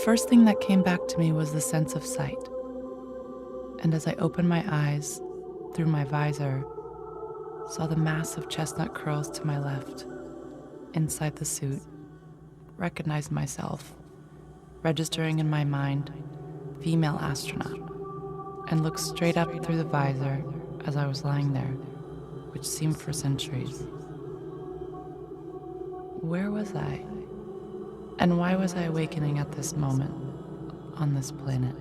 first thing that came back to me was the sense of sight. And as I opened my eyes through my visor, saw the massive chestnut curls to my left, inside the suit, recognized myself, registering in my mind, female astronaut, and looked straight up through the visor as I was lying there, which seemed for centuries. Where was I? And why was I awakening at this moment on this planet?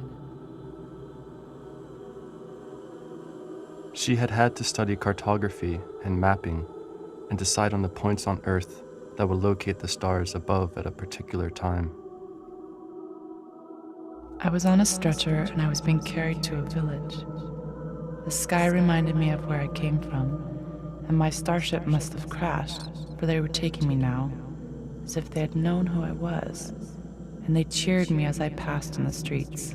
She had had to study cartography and mapping and decide on the points on Earth that would locate the stars above at a particular time. I was on a stretcher and I was being carried to a village. The sky reminded me of where I came from, and my starship must have crashed, for they were taking me now, as if they had known who I was, and they cheered me as I passed in the streets.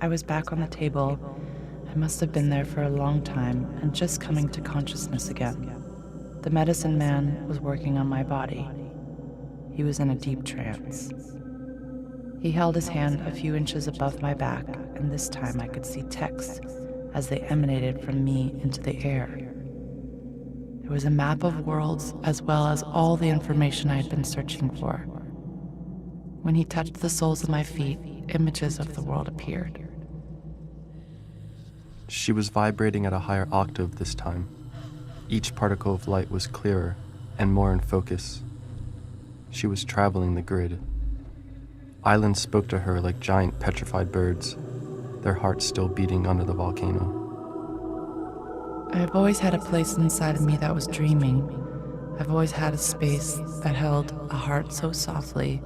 I was back on the table. I must have been there for a long time and just coming to consciousness again. The medicine man was working on my body. He was in a deep trance. He held his hand a few inches above my back, and this time I could see texts as they emanated from me into the air. There was a map of worlds as well as all the information I had been searching for. When he touched the soles of my feet, images of the world appeared. She was vibrating at a higher octave this time. Each particle of light was clearer and more in focus. She was traveling the grid. Islands spoke to her like giant petrified birds, their hearts still beating under the volcano. I have always had a place inside of me that was dreaming. I've always had a space that held a heart so softly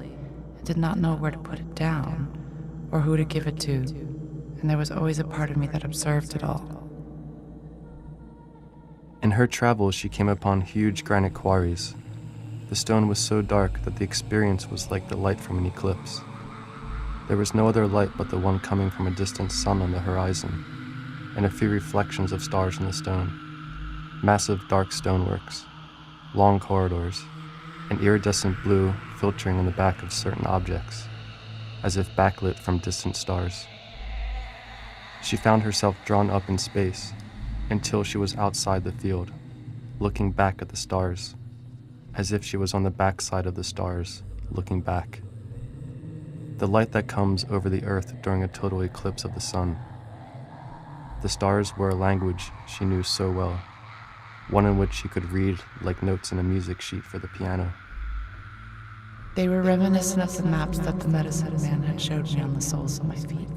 I did not know where to put it down or who to give it to. And there was always a part of me that observed it all. In her travels, she came upon huge granite quarries. The stone was so dark that the experience was like the light from an eclipse. There was no other light but the one coming from a distant sun on the horizon, and a few reflections of stars in the stone. Massive dark stoneworks, long corridors, an iridescent blue filtering on the back of certain objects, as if backlit from distant stars. She found herself drawn up in space until she was outside the field, looking back at the stars, as if she was on the backside of the stars, looking back. The light that comes over the earth during a total eclipse of the sun. The stars were a language she knew so well, one in which she could read like notes in a music sheet for the piano. They were reminiscent of the maps that the medicine man had showed me on the soles of my feet.